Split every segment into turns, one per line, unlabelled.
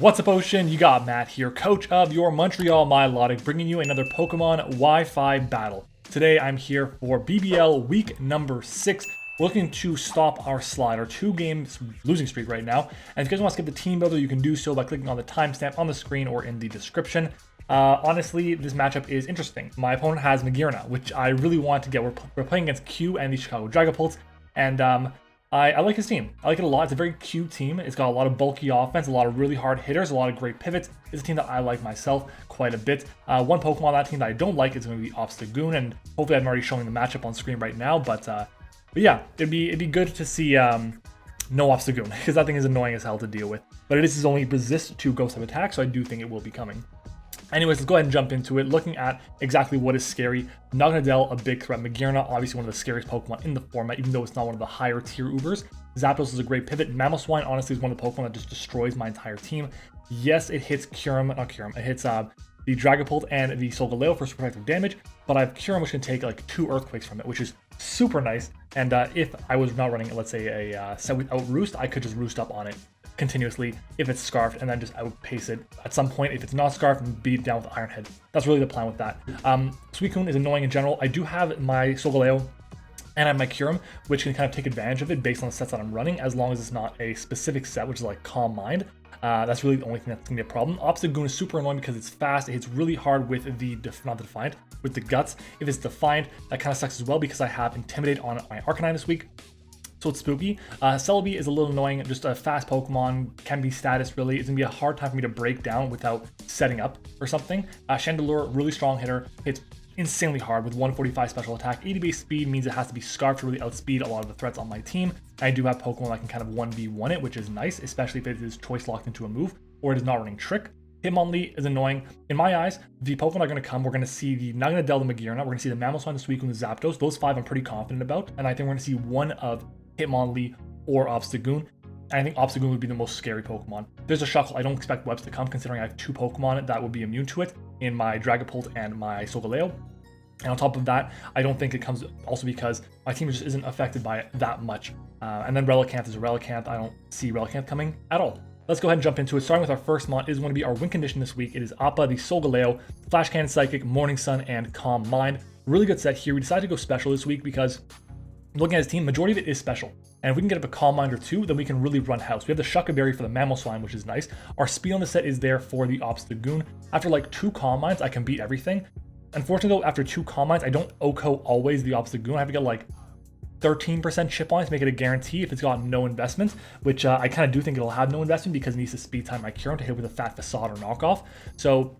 What's up, Ocean? You got Matt here, coach of your Montreal Milotic, bringing you another Pokemon Wi-Fi battle. Today, I'm here for BBL week number 6. We're looking to stop our slide, our 2-game losing streak right now. And if you guys want to skip the team builder, you can do so by clicking on the timestamp on the screen or in the description. Honestly, this matchup is interesting. My opponent has Magearna, which I really want to get. We're playing against Q and the Chicago Dragapults, and I like his team. I like it a lot. It's a very cute team. It's got a lot of bulky offense, a lot of really hard hitters, a lot of great pivots. It's a team that I like myself quite a bit. One Pokemon on that team that I don't like is going to be Obstagoon, and hopefully I'm already showing the matchup on screen right now. But yeah, it'd be good to see no Obstagoon, because that thing is annoying as hell to deal with. But it is his only resist to ghost type attack, so I do think it will be coming. Anyways, let's go ahead and jump into it, looking at exactly what is scary. Naganadel, a big threat. Magearna, obviously one of the scariest Pokemon in the format, even though it's not one of the higher tier Ubers. Zapdos is a great pivot. Mamoswine, honestly, is one of the Pokemon that just destroys my entire team. Yes, it hits it hits the Dragapult and the Solgaleo for protective damage, but I have Kyurem, which can take like 2 Earthquakes from it, which is super nice. And if I was not running, let's say, a set without Roost, I could just Roost up on it continuously if it's Scarfed, and then just outpace it at some point if it's not Scarfed and beat it down with Iron Head. That's really the plan with that. Suicune is annoying in general. I do have my Solgaleo and I have my Kyurem, which can kind of take advantage of it based on the sets that I'm running, as long as it's not a specific set, which is like Calm Mind. That's really the only thing that's going to be a problem. Obstagoon is super annoying because it's fast. It hits really hard with the, not the Defiant, with the Guts. If it's Defiant, that kind of sucks as well because I have Intimidate on my Arcanine this week. So it's spooky. Celebi is a little annoying, just a fast Pokemon, can be status really. It's going to be a hard time for me to break down without setting up or something. Chandelure, really strong hitter, hits insanely hard with 145 special attack. 80 base speed means it has to be Scarfed to really outspeed a lot of the threats on my team. I do have Pokemon that can kind of 1v1 it, which is nice, especially if it is choice locked into a move or it is not running Trick. Hitmonlee is annoying. In my eyes, the Pokemon are going to come. We're going to see the Naganadel, the Magearna. We're going to see the Mamoswine, the Suicune, the Zapdos. Those 5 I'm pretty confident about, and I think we're going to see one of Hitmonlee or Obstagoon. And I think Obstagoon would be the most scary Pokemon. There's a Shuckle. I don't expect Webs to come, considering I have 2 Pokemon that would be immune to it in my Dragapult and my Solgaleo. And on top of that, I don't think it comes also because my team just isn't affected by it that much. And then Relicanth is a Relicanth. I don't see Relicanth coming at all. Let's go ahead and jump into it. Starting with our first mon is going to be our win condition this week. It is Appa, the Solgaleo, Flash Cannon Psychic, Morning Sun, and Calm Mind. Really good set here. We decided to go special this week because looking at his team, majority of it is special. And if we can get up a Calm Mind or 2, then we can really run house. We have the Shuckle Berry for the Mamoswine, which is nice. Our speed on the set is there for the Obstagoon. After like 2 Calm Minds, I can beat everything. Unfortunately though, after 2 Calm Minds, I don't OHKO always the Obstagoon. I have to get like 13% chip points to make it a guarantee if it's got no investment, which I kind of do think it'll have no investment because it needs to speed time my Kyurem to hit with a fat facade or knockoff. So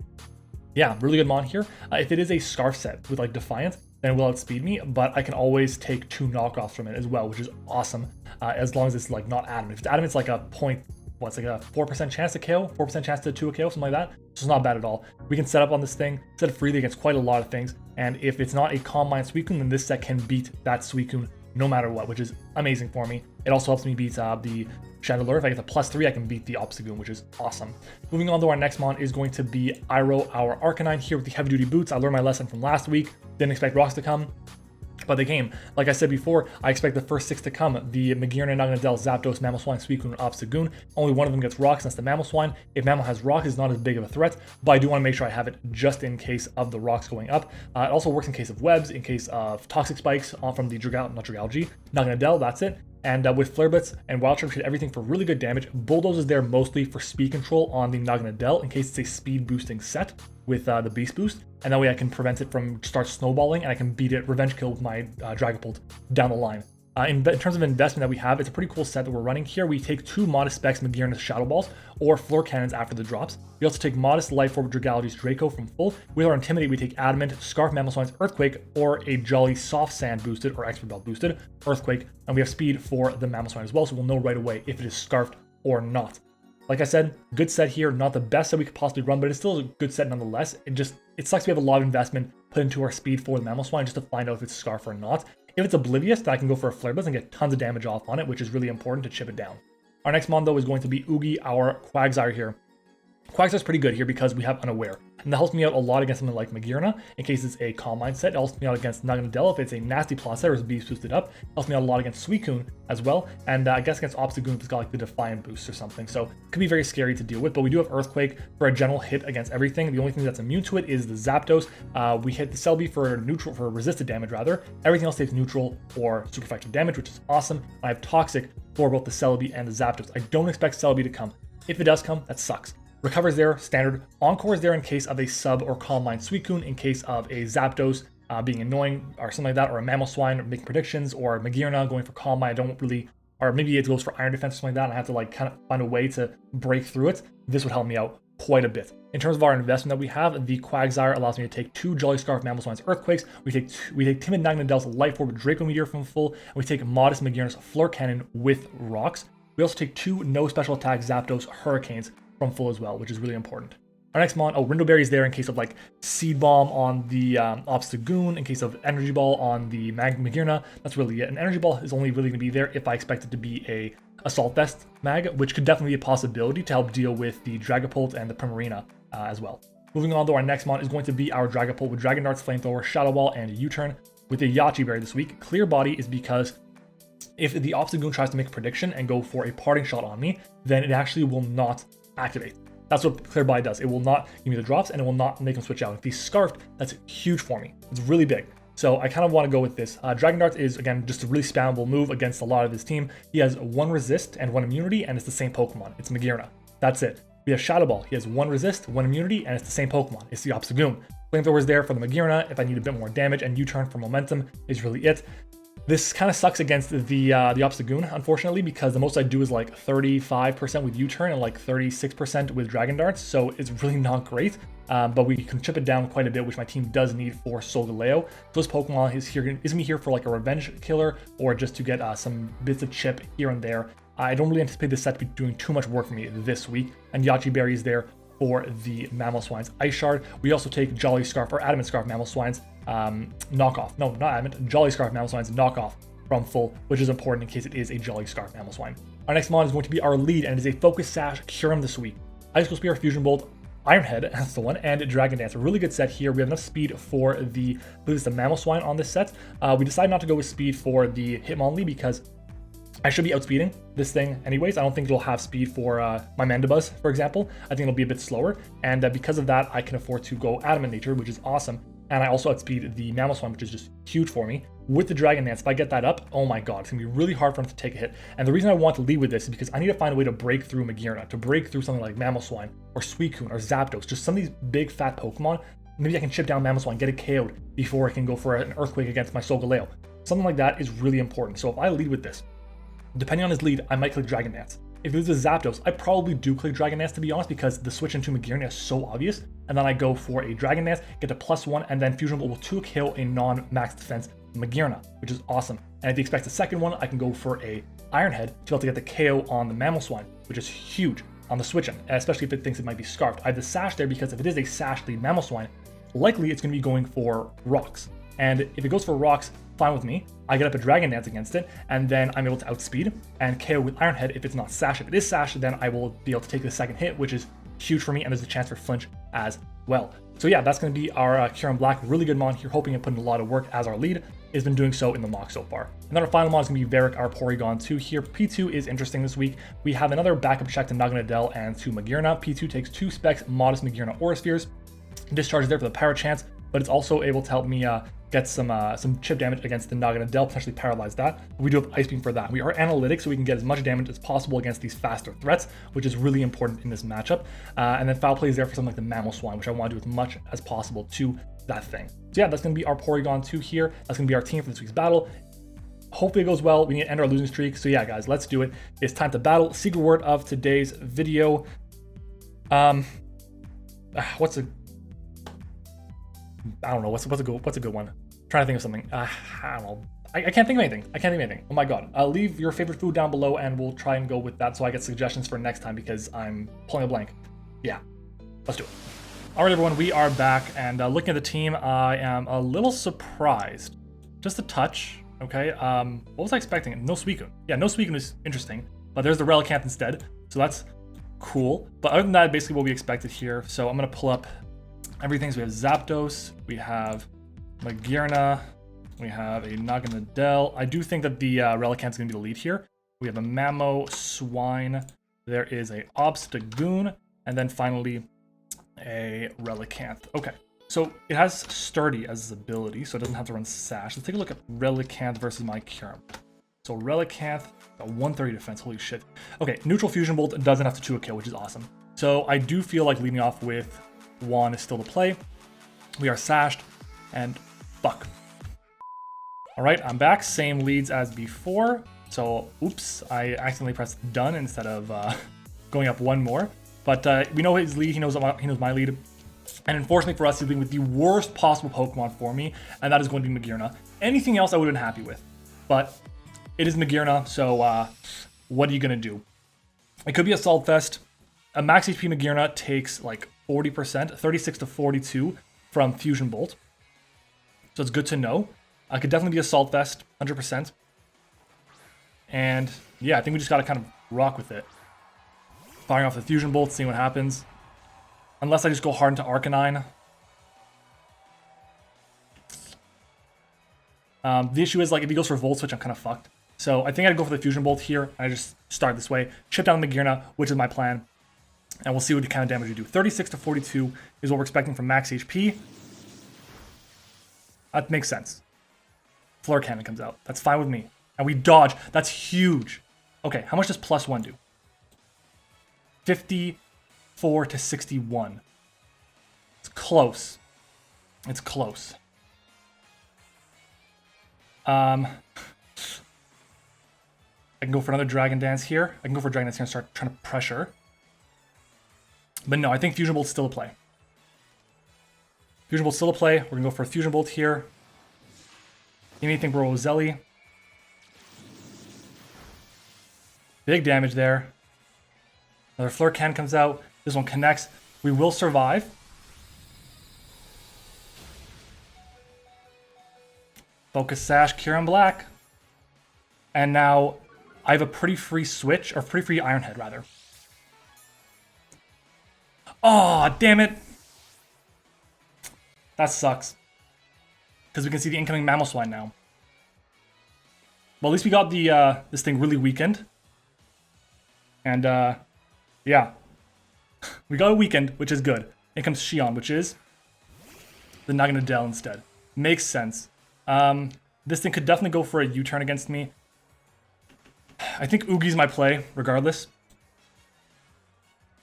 yeah, really good mon here. If it is a Scarf set with like Defiance, then it will outspeed me, but I can always take 2 knockoffs from it as well, which is awesome, as long as it's like not Adamant. If it's Adamant, it's like a it's like a 4% chance to KO, 4% chance to 2 KO, something like that. So it's not bad at all. We can set up on this thing, set it freely against quite a lot of things, and if it's not a Calm Mind Suicune, then this set can beat that Suicune no matter what, which is amazing for me. It also helps me beat the Chandelure. If I get the +3, I can beat the Obstagoon, which is awesome. Moving on to our next mon is going to be Iroh, our Arcanine, here with the heavy duty boots. I learned my lesson from last week. Didn't expect rocks to come, but they came. Like I said before, I expect the first 6 to come. The Magearna, Naganadel, Zapdos, Mamoswine, Suicune, and Obstagoon. Only one of them gets rocks, and that's the Mamoswine. If Mamo has rocks, it's not as big of a threat, but I do want to make sure I have it just in case of the rocks going up. It also works in case of webs, in case of toxic spikes from the Naganadel, that's it. And with Flare Blitz and Wild Charge, hit everything for really good damage. Bulldoze is there mostly for speed control on the Naganadel in case it's a speed boosting set with the Beast Boost. And that way I can prevent it from start snowballing and I can beat it, revenge kill with my Dragapult down the line. In terms of investment that we have, it's a pretty cool set that we're running here. We take 2 Modest Specs Magearna Shadow Balls or Floor Cannons after the drops. We also take Modest Life Orb Dragality's Draco from full. With our Intimidate, we take Adamant, Scarf Mamoswine's Earthquake, or a Jolly Soft Sand boosted or Expert Belt boosted Earthquake. And we have speed for the Mamoswine as well, so we'll know right away if it is Scarfed or not. Like I said, good set here, not the best that we could possibly run, but it's still a good set nonetheless. It sucks we have a lot of investment put into our speed for the Mamoswine just to find out if it's Scarf or not. If it's Oblivious, then I can go for a Flare Blitz and get tons of damage off on it, which is really important to chip it down. Our next mon though is going to be Oogie, our Quagsire here. Quagsire is pretty good here because we have Unaware, and that helps me out a lot against something like Magearna in case it's a Calm Mind set. It helps me out against Naganadel if it's a Nasty Plot set or is Beast boosted up. It helps me out a lot against Suicune as well, and I guess against Obstagoon if it's got like the Defiant boost or something. So it could be very scary to deal with, but we do have Earthquake for a general hit against everything. The only thing that's immune to it is the Zapdos. We hit the Celebi for resisted damage rather. Everything else takes neutral or super effective damage, which is awesome. I have Toxic for both the Celebi and the Zapdos. I don't expect Celebi to come. If it does come, that sucks. Recover's there, standard. Encore is there in case of a sub or Calm Mind Suicune, in case of a Zapdos being annoying or something like that, or a Mamoswine making predictions, or Magearna going for Calm Mind. I don't really, or maybe it goes for Iron Defense or something like that, and I have to like kind of find a way to break through it. This would help me out quite a bit. In terms of our investment that we have, the Quagsire allows me to take 2 Jolly Scarf Mamoswine's Earthquakes. We take Timid Naganadel's Life Orb with Draco Meteor from full, and we take Modest Magearna's Flirt Cannon with Rocks. We also take 2 no special attack Zapdos Hurricanes from full as well, which is really important. Our next mon, Rindo Berry is there in case of like Seed Bomb on the Obstagoon, in case of Energy Ball on the Magearna. That's really it. And Energy Ball is only really going to be there if I expect it to be a Assault Vest mag, which could definitely be a possibility to help deal with the Dragapult and the Primarina as well. Moving on to our next mon is going to be our Dragapult with Dragon Darts, Flamethrower, Shadow Ball, and U-Turn with a Yache Berry this week. Clear Body is because if the Obstagoon tries to make a prediction and go for a parting shot on me, then it actually will not activate. That's what Clear Body does. It will not give me the drops and it will not make them switch out. If he's Scarfed, that's huge for me. It's really big. So I kind of want to go with this. Dragon Darts is, again, just a really spammable move against a lot of his team. He has 1 resist and 1 immunity, and it's the same Pokemon. It's Magearna. That's it. We have Shadow Ball. He has 1 resist, 1 immunity, and it's the same Pokemon. It's the Obstagoon. Flamethrower is there for the Magearna if I need a bit more damage, and U-Turn for momentum is really it. This kind of sucks against the Obstagoon, unfortunately, because the most I do is like 35% with U-Turn and like 36% with Dragon Darts, so it's really not great. But we can chip it down quite a bit, which my team does need for Solgaleo. So this Pokemon is going to be here for like a revenge killer, or just to get some bits of chip here and there. I don't really anticipate this set to be doing too much work for me this week, and Yache Berry is there for the Mamoswine's Ice Shard. We also take Jolly Scarf or Adamant Scarf Mamoswine's knockoff. No, not Adamant. Jolly Scarf Mamoswine's knockoff from full, which is important in case it is a Jolly Scarf Mamoswine. Our next mon is going to be our lead, and it is a Focus Sash Kyurem this week. Ice Cold Spear, Fusion Bolt, Iron Head, that's the one, and Dragon Dance. A really good set here. We have enough speed for the, I believe it's the Mamoswine on this set. We decided not to go with speed for the Hitmonlee because I should be outspeeding this thing anyways. I don't think it'll have speed for my Mandibuzz, for example. I think it'll be a bit slower, and because of that, I can afford to go Adamant Nature, which is awesome. And I also outspeed the Mamoswine, which is just huge for me. With the Dragon Dance, if I get that up, oh my god, it's going to be really hard for him to take a hit. And the reason I want to lead with this is because I need to find a way to break through Magearna, to break through something like Mamoswine, or Suicune, or Zapdos, just some of these big fat Pokemon. Maybe I can chip down Mamoswine, get it KO'd before I can go for an Earthquake against my Solgaleo. Something like that is really important. So if I lead with this, depending on his lead, I might click Dragon Dance. If it was a Zapdos, I probably do click Dragon Dance, to be honest, because the switch into Magearna is so obvious. And then I go for a Dragon Dance, get to +1, and then Fusion Bolt will 2KO a non-max defense Magearna, which is awesome. And if he expects a second one, I can go for a Iron Head to be able to get the KO on the Mamoswine, which is huge on the switch in, especially if it thinks it might be Scarfed. I have the Sash there because if it is a Sash lead Mamoswine, likely it's going to be going for Rocks. And if it goes for Rocks, fine with me. I get up a Dragon Dance against it, and then I'm able to outspeed and KO with Iron Head if it's not Sash. If it is Sash, then I will be able to take the second hit, which is huge for me, and there's a chance for flinch as well. So yeah, that's going to be our Kyurem Black. Really good mon here, hoping and putting a lot of work as our lead. Has been doing so in the mock so far. And then our final mon is going to be Varric, our Porygon 2 here. P2 is interesting this week. We have another backup check to Naganadel and to Magearna. P2 takes 2 specs, Modest Magearna Aura Spheres. Discharge there for the Power Chance, but it's also able to help me get some chip damage against the Naganadel, potentially paralyze that. We do have Ice Beam for that. We are analytic, so we can get as much damage as possible against these faster threats, which is really important in this matchup. And then Foul Play is there for something like the Mamoswine, which I want to do as much as possible to that thing. So yeah, that's going to be our Porygon 2 here. That's going to be our team for this week's battle. Hopefully it goes well. We need to end our losing streak. So yeah, guys, let's do it. It's time to battle. Secret word of today's video. What's a... I don't know. What's a good one? I'm trying to think of something. I don't know. I can't think of anything. I can't think of anything. Oh my god. Leave your favorite food down below and we'll try and go with that so I get suggestions for next time because I'm pulling a blank. Yeah, let's do it. All right, everyone, we are back, and looking at the team, I am a little surprised. Just a touch, okay? What was I expecting? No Suicune. Yeah, no Suicune is interesting, but there's the Relicanth instead, so that's cool. But other than that, basically what we expected here. So I'm going to pull up everything. So we have Zapdos, we have Magearna, we have a Naganadel. I do think that the Relicanth is going to be the lead here. We have a Mamoswine. There is a Obstagoon. And then finally a Relicanth. Okay, so it has Sturdy as its ability, so it doesn't have to run Sash. Let's take a look at Relicanth versus my Kyurem. So Relicanth, a 130 defense, holy shit. Okay, neutral Fusion Bolt doesn't have to chew a kill, which is awesome. So I do feel like leading off with Juan is still the play. We are sashed, and fuck. All right, I'm back, same leads as before. So, oops, I accidentally pressed done instead of going up one more. But we know his lead, he knows my lead. And unfortunately for us, he's leading with the worst possible Pokemon for me, and that is going to be Magearna. Anything else I would have been happy with, but it is Magearna, so what are you going to do? It could be a Assault Vest. A max HP Magearna takes like 40%, 36 to 42 from Fusion Bolt. So it's good to know. I could definitely be Assault Vest, 100%. And yeah, I think we just got to kind of rock with it. Firing off the Fusion Bolt, seeing what happens. Unless I just go hard into Arcanine. The issue is, like, if he goes for Volt Switch, I'm kind of fucked. So I think I'd go for the Fusion Bolt here. I just start this way. Chip down the Magearna, which is my plan. And we'll see what kind of damage we do. 36 to 42 is what we're expecting from max HP. That makes sense. Floor Cannon comes out. That's fine with me. And we dodge. That's huge. Okay, how much does +1 do? 54 to 61. It's close. It's close. I can go for another Dragon Dance here. I can go for Dragon Dance here and start trying to pressure. But no, I think Fusion Bolt's still a play. Fusion Bolt's still a play. We're going to go for a Fusion Bolt here. Anything for Roselli. Big damage there. Another Flare Can comes out. This one connects. We will survive. Focus Sash, Kyurem Black. And now I have a pretty free switch, or pretty free Iron Head, rather. Oh, damn it. That sucks. Because we can see the incoming Mamoswine now. Well, at least we got the this thing really weakened. And, yeah. We got a weakened, which is good. In comes Shion, which is the Naganadel instead. Makes sense. This thing could definitely go for a U-turn against me. I think Oogie's my play, regardless.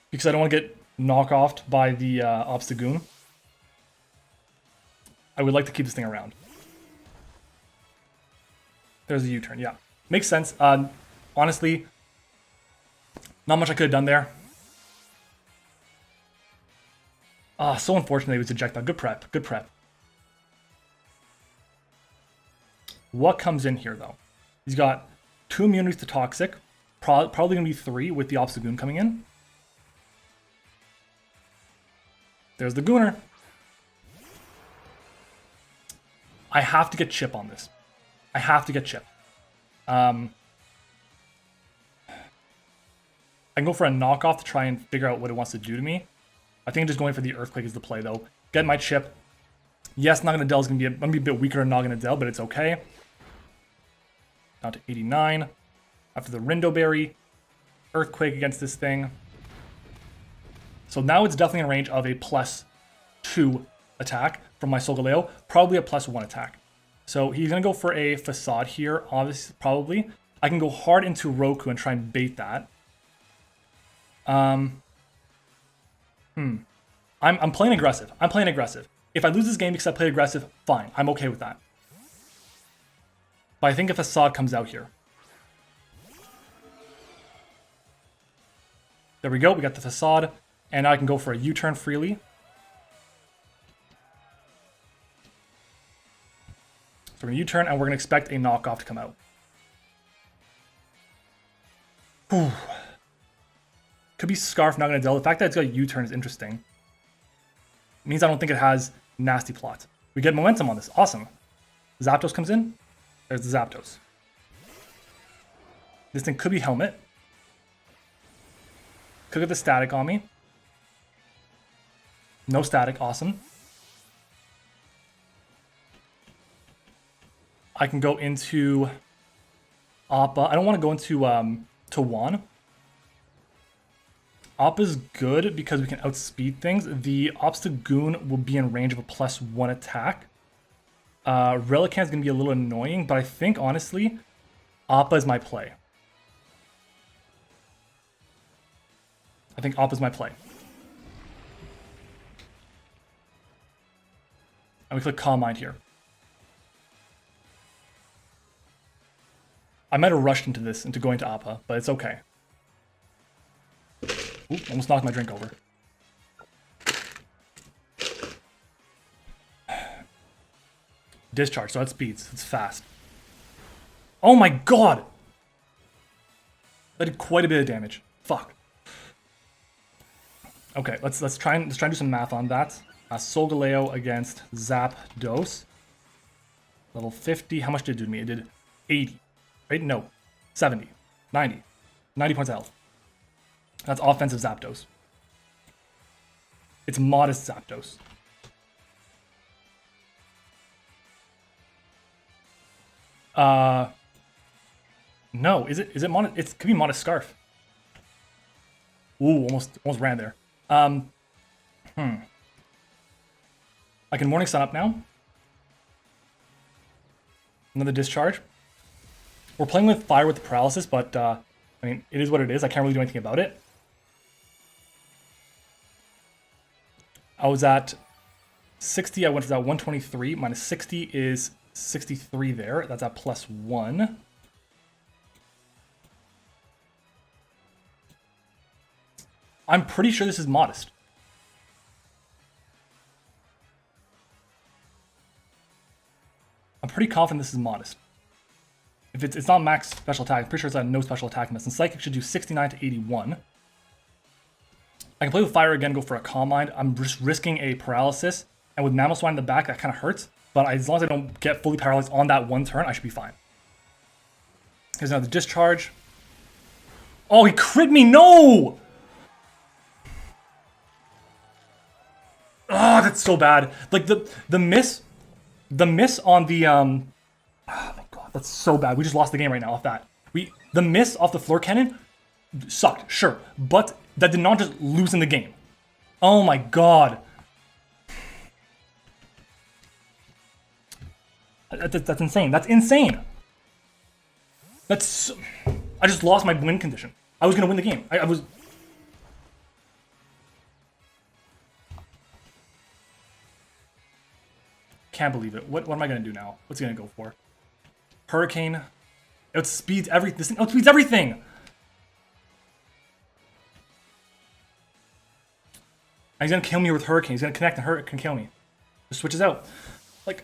Because I don't want to get knock-offed by the Obstagoon. I would like to keep this thing around. There's a U-turn, yeah. Makes sense. Honestly, not much I could have done there. So unfortunate he was ejected. Good prep, good prep. What comes in here, though? He's got 2 immunities to Toxic. Probably going to be 3 with the Obstagoon coming in. There's the Gooner. I have to get Chip on this. I have to get Chip. I can go for a knockoff to try and figure out what it wants to do to me. I think just going for the Earthquake is the play, though. Get my Chip. Yes, Naganadel is going to be a bit weaker than Naganadel, but it's okay. Down to 89. After the Rindo Berry. Earthquake against this thing. So now it's definitely in range of a +2 attack from my Solgaleo. Probably a +1 attack. So he's going to go for a Facade here, obviously, probably. I can go hard into Roku and try and bait that. I'm playing aggressive. I'm playing aggressive. If I lose this game because I played aggressive, fine. I'm okay with that. But I think if Facade comes out here. There we go. We got the Facade. And now I can go for a U-turn freely. So we're going to U-turn, and we're going to expect a knockoff to come out. Whew. Could be Scarf, not going to Naganadel. The fact that it's got a U-turn is interesting. It means I don't think it has nasty plot. We get momentum on this. Awesome. Zapdos comes in. There's the Zapdos. This thing could be Helmet. Could get the static on me. No static, awesome. I can go into Appa. I don't want to go into Tawan. Appa's good because we can outspeed things. The Obstagoon will be in range of a +1 attack. Relicanth is going to be a little annoying, but I think, honestly, Appa is my play. I think Appa is my play. And we click Calm Mind here. I might have rushed into this, into going to Appa, but it's okay. Oop, almost knocked my drink over. Discharge, so that speeds. It's fast. Oh my god! That did quite a bit of damage. Fuck. Okay, let's try and do some math on that. Solgaleo against Zapdos. Level 50. How much did it do to me? It did 80. Right? No. 70. 90. 90 points of health. That's offensive Zapdos. It's modest Zapdos. No, is it modest? It could be modest Scarf. Ooh, almost ran there. I can Morning Sun up now. Another discharge. We're playing with fire with the paralysis, but I mean, it is what it is. I can't really do anything about it. I was at 60. I went to that 123. Minus 60 is 63 there. That's at +1. I'm pretty sure this is modest. I'm pretty confident this is modest. If it's not max special attack, I'm pretty sure it's at no special attack in this. And Psychic should do 69 to 81. I can play with Fire again, go for a Calm Mind. I'm just risking a paralysis. And with Mamoswine in the back, that kind of hurts. But as long as I don't get fully paralyzed on that one turn, I should be fine. Here's another discharge. Oh, he crit me! No! Oh, that's so bad. Like the miss on the oh my god, that's so bad. We just lost the game right now off that. The miss off the floor cannon sucked, sure, but that did not just loosen the game. Oh my god. That's insane. That's insane. That's I just lost my win condition. I was gonna win the game. I was. Can't believe it. What am I gonna do now? What's he gonna go for? Hurricane. It outspeeds everything. This thing outspeeds everything. And he's gonna kill me with Hurricane. He's gonna connect and Hurricane can kill me. Just switches out. Like,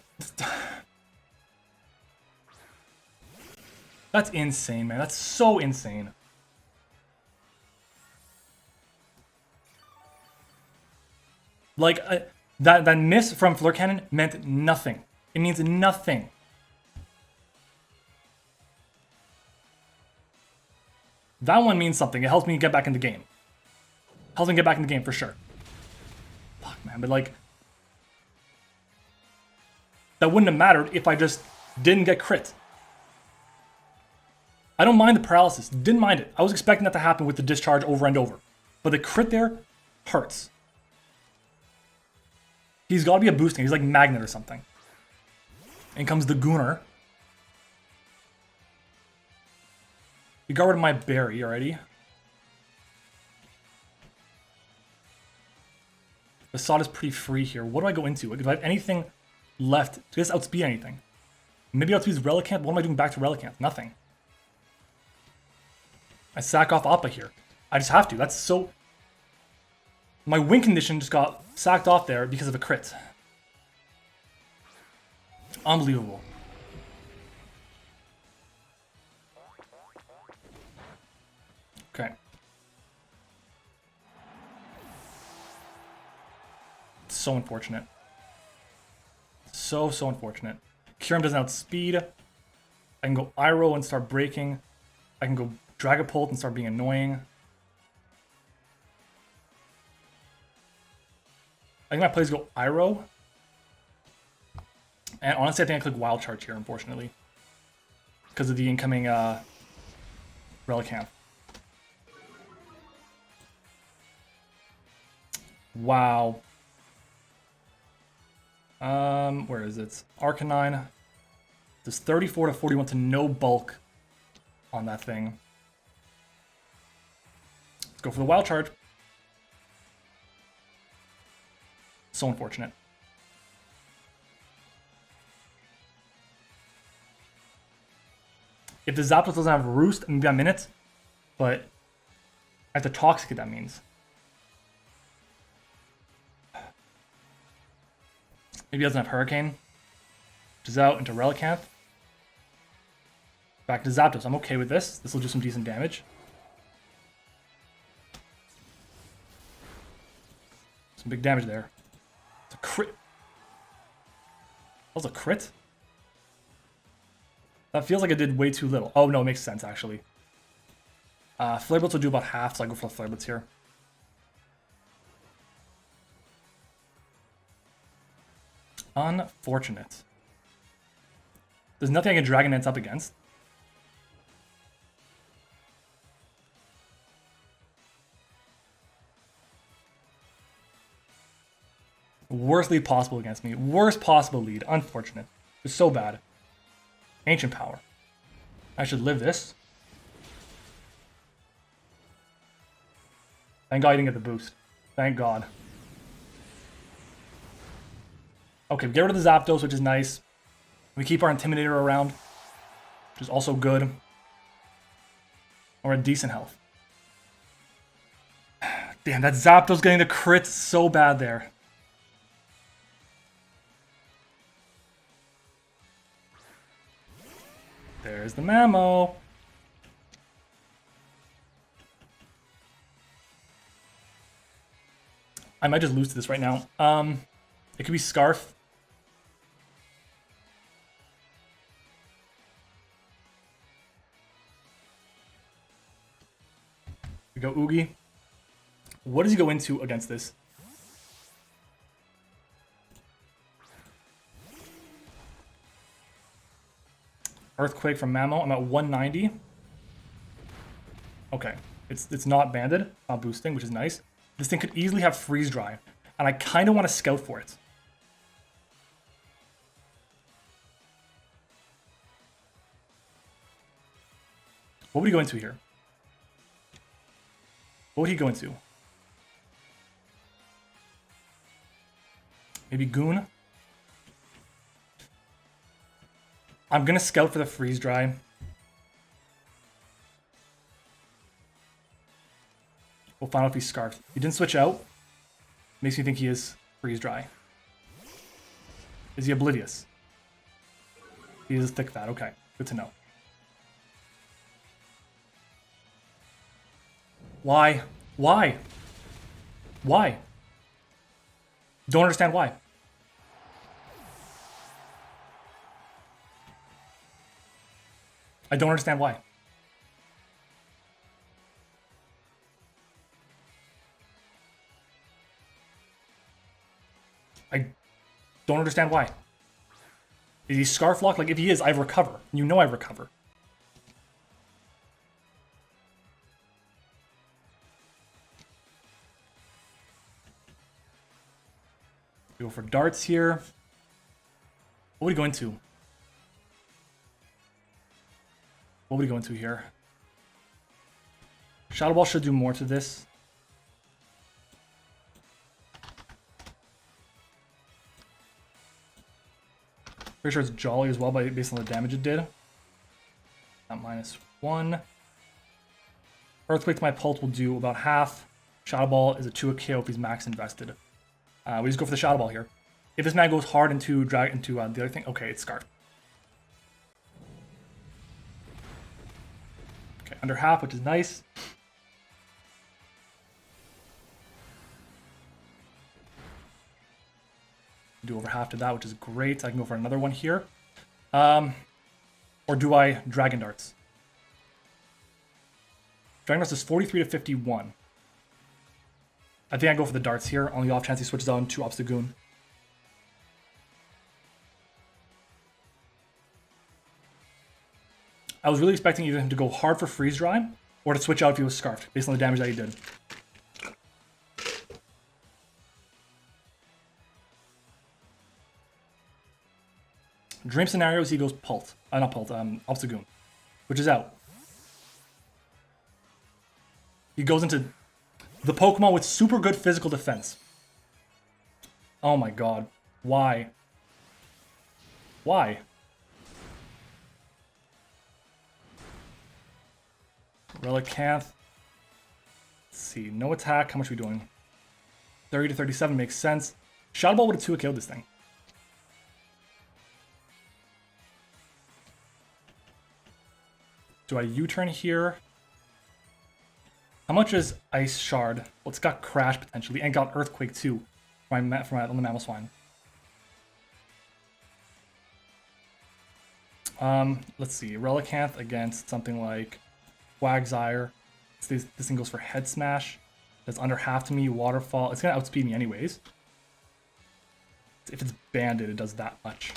that's insane, man. That's so insane. Like, that miss from Floor Cannon meant nothing. It means nothing. That one means something. It helps me get back in the game. Helps me get back in the game for sure. Fuck, man. But like, that wouldn't have mattered if I just didn't get crit. I don't mind the paralysis. Didn't mind it. I was expecting that to happen with the discharge over and over. But the crit there hurts. He's got to be a boosting. He's like Magnet or something. In comes the Gooner. We got rid of my berry already. The Sod is pretty free here. What do I go into? If I have anything left, to just outspeed anything. Maybe outspeed Relicanth. What am I doing back to Relicanth? Nothing. I sack off Appa here. I just have to. That's so... My win condition just got sacked off there because of a crit. Unbelievable. Okay. So unfortunate. So unfortunate. Kyurem doesn't outspeed. I can go Iroh and start breaking. I can go Dragapult and start being annoying. I think my plays go Iroh. And honestly, I think I click Wild Charge here, unfortunately. Because of the incoming Relicanth. Wow. Where is it? Arcanine. Does 34 to 41 to no bulk on that thing. Let's go for the Wild Charge. So unfortunate. If the Zapdos doesn't have Roost, maybe I'm in it. But I have to Toxic it, that means. Maybe he doesn't have Hurricane. Which is out into Relicanth. Back to Zapdos. I'm okay with this. This will do some decent damage. Some big damage there. It's a crit. That was a crit? That feels like it did way too little. Oh no, it makes sense actually. Flare Blitz will do about half, so I go for the Flare Blitz here. Unfortunate. There's nothing I can Dragon Dance up against. Worst lead possible against me. Worst possible lead. Unfortunate. It's so bad. Ancient Power. I should live this. Thank God I didn't get the boost. Thank God. Okay, get rid of the Zapdos, which is nice. We keep our Intimidator around, which is also good. We're at decent health. Damn, that Zapdos getting the crit so bad there. There's the Mamo. I might just lose to this right now. It could be Scarf. We go Oogie. What does he go into against this? Earthquake from Mamo. I'm at 190. Okay. It's not banded, not boosting, which is nice. This thing could easily have Freeze Dry, and I kind of want to scout for it. What would he go into here? What would he go into? Maybe Goon? I'm going to scout for the Freeze Dry. We'll find out if he's Scarfed. He didn't switch out. Makes me think he is Freeze Dry. Is he Oblivious? He is Thick Fat. Okay, good to know. Why? Why? Why? Don't understand why. I don't understand why. I don't understand why. Is he Scarf Lock? Like, if he is, I recover. You know I recover. Go for darts here. What would he go into? What would he go into here? Shadow Ball should do more to this. Pretty sure it's Jolly as well, based on the damage it did. At -1. Earthquake to my Pulse will do about half. Shadow Ball is a 2 KO if he's max invested. We just go for the Shadow Ball here. If this man goes hard into the other thing, okay, it's Scarf. Okay, under half, which is nice. Do over half to that, which is great. I can go for another one here. Or do I Dragon Darts? Dragon Darts is 43 to 51. I think I go for the darts here, on the off chance he switches on to Obstagoon. I was really expecting either him to go hard for Freeze Dry, or to switch out if he was Scarfed, based on the damage that he did. Dream scenarios, he goes Pult. Not Pult, Obstagoon, which is out. He goes into the Pokemon with super good physical defense. Oh my god. Why? Why? Relicanth. Let's see. No attack. How much are we doing? 30 to 37 makes sense. Shadow Ball would have 2 killed this thing. Do I U-turn here? How much is Ice Shard? Well, it's got Crash potentially, and got Earthquake too from the Mamoswine. Let's see. Relicanth against something like Quagsire. This thing goes for Head Smash. That's under half to me. Waterfall. It's gonna outspeed me anyways. If it's banded, it does that much.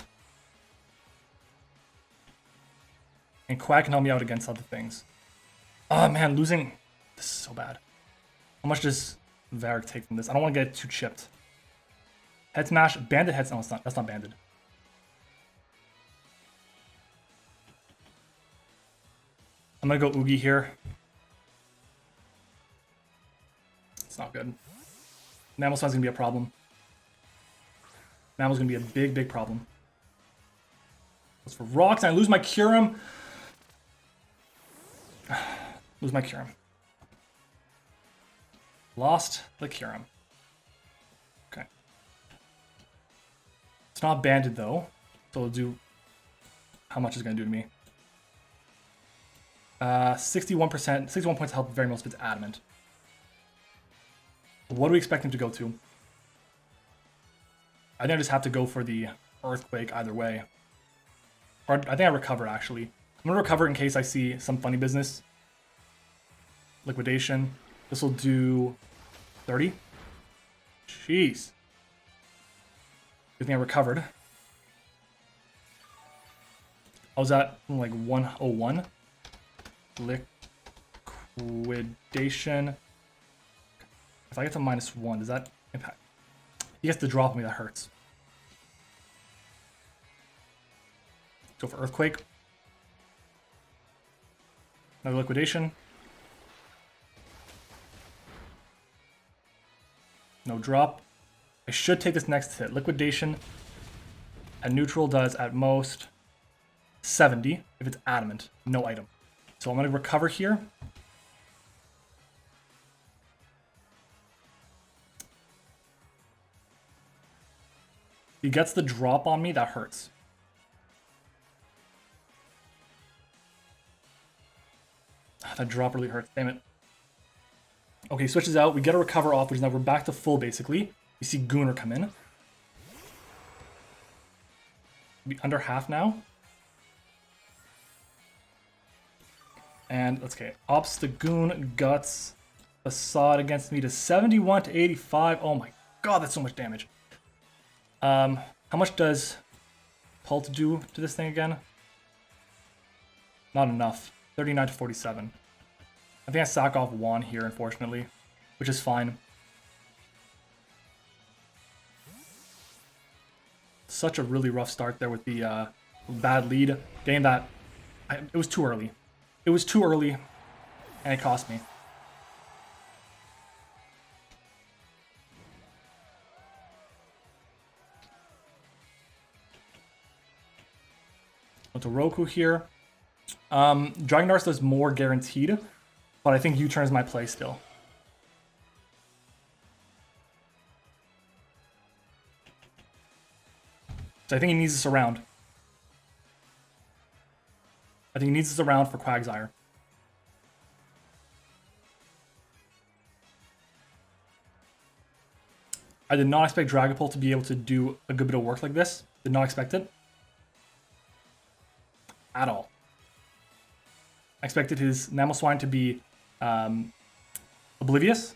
And Quack can help me out against other things. Oh man, losing. This is so bad. How much does Varric take from this? I don't want to get too chipped. Head Smash. Banded Head Smash. No, it's not. That's not banded. I'm going to go Oogie here. It's not good. Mamoswine's going to be a problem. Mammo's going to be a big, big problem. Goes for Rocks, and I lose my Kyurem. Lose my Kyurem. Lost the Kyurem. Okay. It's not banded though, so it'll do. How much is it going to do to me? 61%, 61 points of health, very most of it's adamant. What do we expect him to go to? I think I just have to go for the Earthquake either way. Or I think I recover actually. I'm going to recover in case I see some funny business. Liquidation. This will do 30. Jeez. Good thing I recovered. I was at like 101. Liquidation. If I get to -1, does that impact? He gets to drop me, that hurts. Go for Earthquake. Another Liquidation. No drop. I should take this next hit. Liquidation at neutral does at most 70 if it's adamant. No item. So I'm going to recover here. He gets the drop on me, that hurts. That drop really hurts, damn it. Okay, he switches out, we get a recover off, which is now we're back to full basically. You see Gooner come in. Be under half now. And let's get Obstagoon, Guts, Facade against me to 71 to 85. Oh my god, that's so much damage. How much does Pult do to this thing again? Not enough. 39 to 47. I think I sack off Juan here, unfortunately, which is fine. Such a really rough start there with the bad lead. Getting that, it was too early. It was too early, and it cost me. Went to Roku here. Dragon Darts does more guaranteed, but I think U-turn is my play still. So I think he needs this around. I think he needs this around for Quagsire. I did not expect Dragapult to be able to do a good bit of work like this. Did not expect it. At all. I expected his Mamoswine to be oblivious.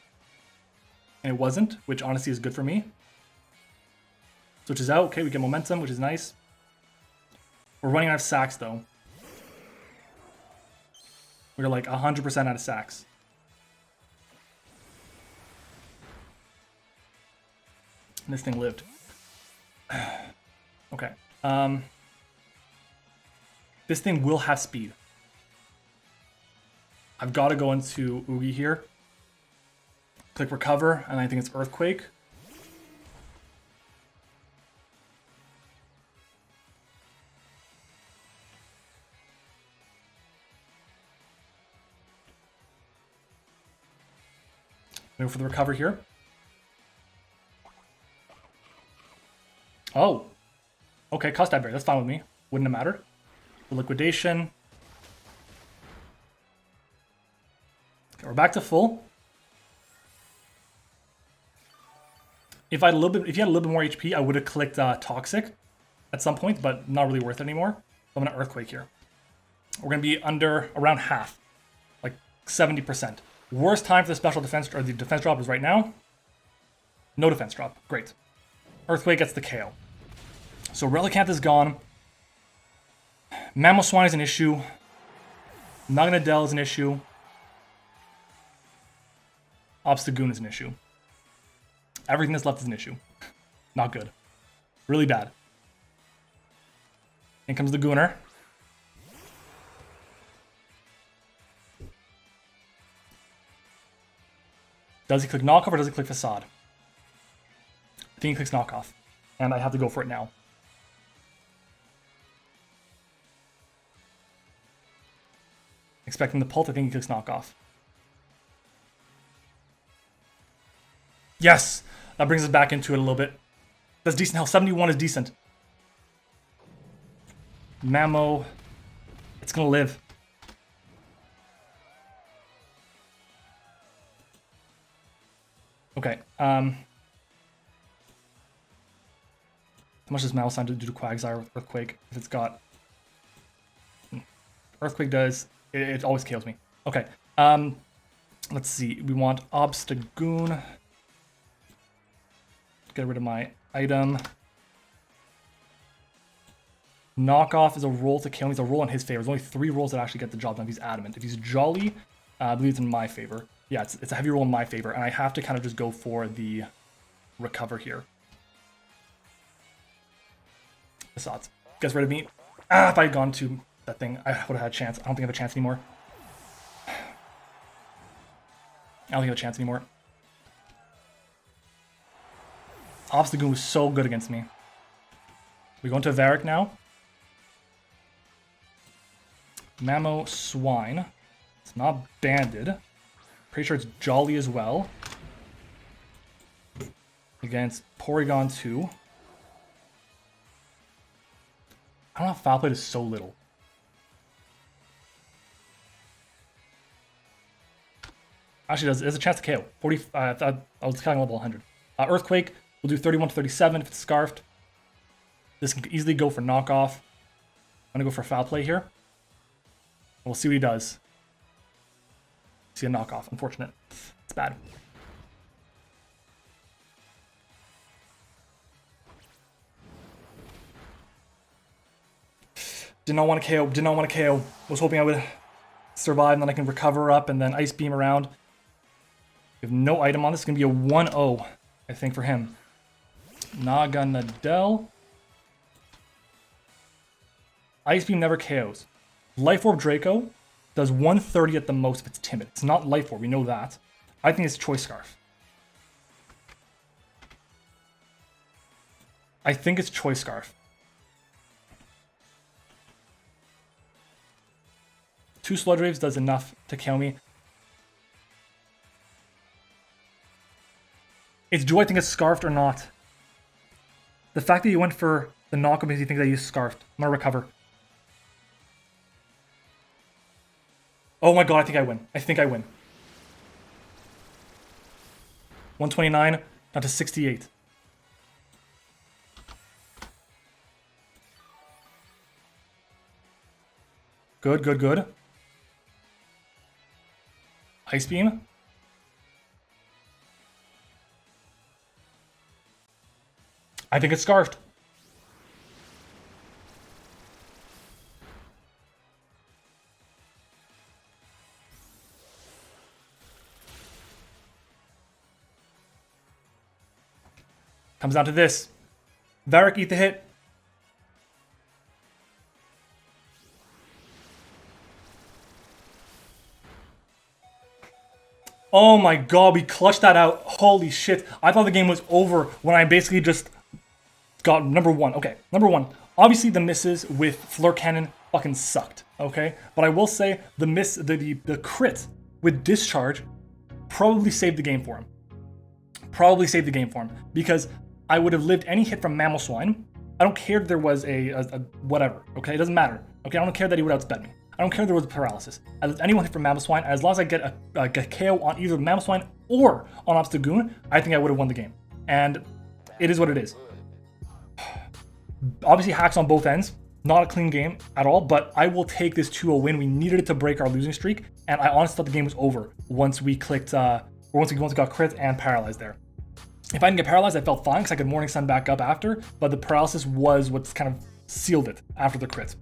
and it wasn't, which honestly is good for me. Switches out. Okay, we get momentum, which is nice. We're running out of sacks, though. We're like 100% out of sacks. And this thing lived. Okay. This thing will have speed. I've got to go into Oogie here. Click recover, and I think it's Earthquake. Go for the recover here. Oh. Okay, cost that berry. That's fine with me. Wouldn't have mattered. The liquidation. Okay, we're back to full. If you had a little bit more HP, I would have clicked Toxic at some point, but not really worth it anymore. So I'm gonna Earthquake here. We're gonna be under around half, like 70%. Worst time for the special defense or the defense drop is right now. No defense drop. Great. Earthquake gets the KO. So Relicanth is gone. Mamoswine is an issue. Naganadel is an issue. Obstagoon is an issue. Everything that's left is an issue. Not good. Really bad. In comes the Gooner. Does he click knockoff or does he click facade? I think he clicks knockoff. And I have to go for it now. Expecting the pult, I think he clicks knockoff. Yes! That brings us back into it a little bit. That's decent health. 71 is decent. Mamo. It's gonna live. Okay. How much does Mamoswine do to Quagsire with Earthquake? If it's got... Earthquake does... It always kills me. Okay. Let's see. We want Obstagoon. Get rid of my item. Knockoff is a roll to kill me. It's a roll in his favor. There's only 3 rolls that actually get the job done if he's adamant. If he's jolly, I believe it's in my favor. Yeah, it's a heavy roll in my favor, and I have to kind of just go for the recover here. Facades. Gets rid of me. Ah, if I had gone to that thing, I would have had a chance. I don't think I have a chance anymore. I don't think I have a chance anymore. Obstagoon was so good against me. We go into Varric now. Mamoswine. It's not banded. Pretty sure it's jolly as well. Against Porygon 2. I don't know how Foul Play is so little. Actually, there's a chance to KO. 40. I was counting level 100. Earthquake will do 31 to 37 if it's scarfed. This can easily go for knockoff. I'm gonna go for Foul Play here. We'll see what he does. See a knockoff. Unfortunate. It's bad. Did not want to KO. Did not want to KO. Was hoping I would survive and then I can recover up and then Ice Beam around. We have no item on this. It's going to be a 1-0, I think, for him. Naganadel. Ice Beam never KOs. Life Orb Draco does 130 at the most if it's timid. It's not Life Orb. We know that. I think it's Choice Scarf. I think it's Choice Scarf. 2 Sludge Waves does enough to kill me. It's do I think it's Scarfed or not? The fact that you went for the knockoff makes you think that you Scarfed. I'm gonna recover. Oh my god, I think I win. I think I win. 129 down to 68. Good, good, good. Ice Beam. I think it's scarfed. Comes down to this. Varric, eat the hit. Oh my god, we clutched that out. Holy shit. I thought the game was over when I basically just got number one. Okay, number one. Obviously the misses with Fleur Cannon fucking sucked, okay? But I will say the crit with Discharge probably saved the game for him. Probably saved the game for him. Because I would have lived any hit from Mamoswine. I don't care if there was a whatever, okay? It doesn't matter. Okay, I don't care that he would outspend me. I don't care if there was a paralysis. I lived anyone hit from Mamoswine, as long as I get a KO on either Mamoswine or on Obstagoon, I think I would have won the game. And it is what it is. Obviously hacks on both ends. Not a clean game at all, but I will take this 2-0 win. We needed it to break our losing streak, and I honestly thought the game was over once we clicked, once we got crit and paralyzed there. If I didn't get paralyzed, I felt fine because I could Morning Sun back up after, but the paralysis was what's kind of sealed it after the crit.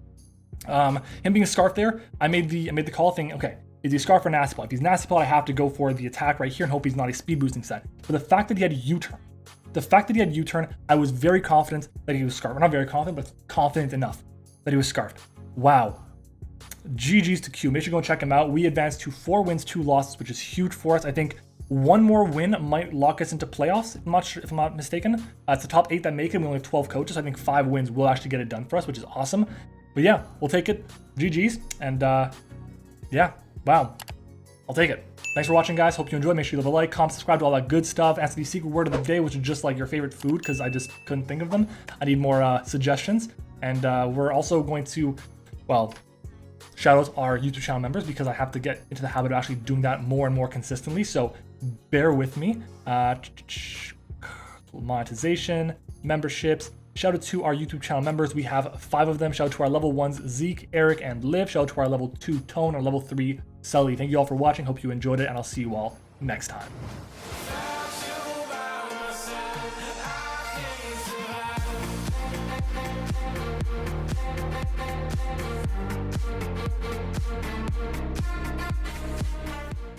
Him being a scarf there, I made the call thing. Okay, is he a scarf or Nasty Plot? If he's Nasty Plot, I have to go for the attack right here and hope he's not a speed boosting set. But the fact that he had U-turn, I was very confident that he was scarf. Not very confident, but confident enough that he was scarfed. Wow. GG's to Q. Make sure you go and check him out. We advanced to 4 wins, 2 losses, which is huge for us. I think one more win might lock us into playoffs, if I'm not mistaken. It's the top 8 that make it. We only have 12 coaches. So I think 5 wins will actually get it done for us, which is awesome. But yeah, we'll take it. GG's. And yeah, wow. I'll take it. Thanks for watching, guys. Hope you enjoyed. Make sure you leave a like, comment, subscribe to all that good stuff. Answer the secret word of the day, which is just like your favorite food, because I just couldn't think of them. I need more suggestions. And we're also going to, well, shout out our YouTube channel members, because I have to get into the habit of actually doing that more and more consistently. So bear with me. Monetization, memberships. Shout out to our YouTube channel members. We have 5 of them. Shout out to our level 1s, Zeke, Eric, and Liv. Shout out to our level 2, Tone, our level 3, Sully. Thank you all for watching. Hope you enjoyed it, and I'll see you all next time.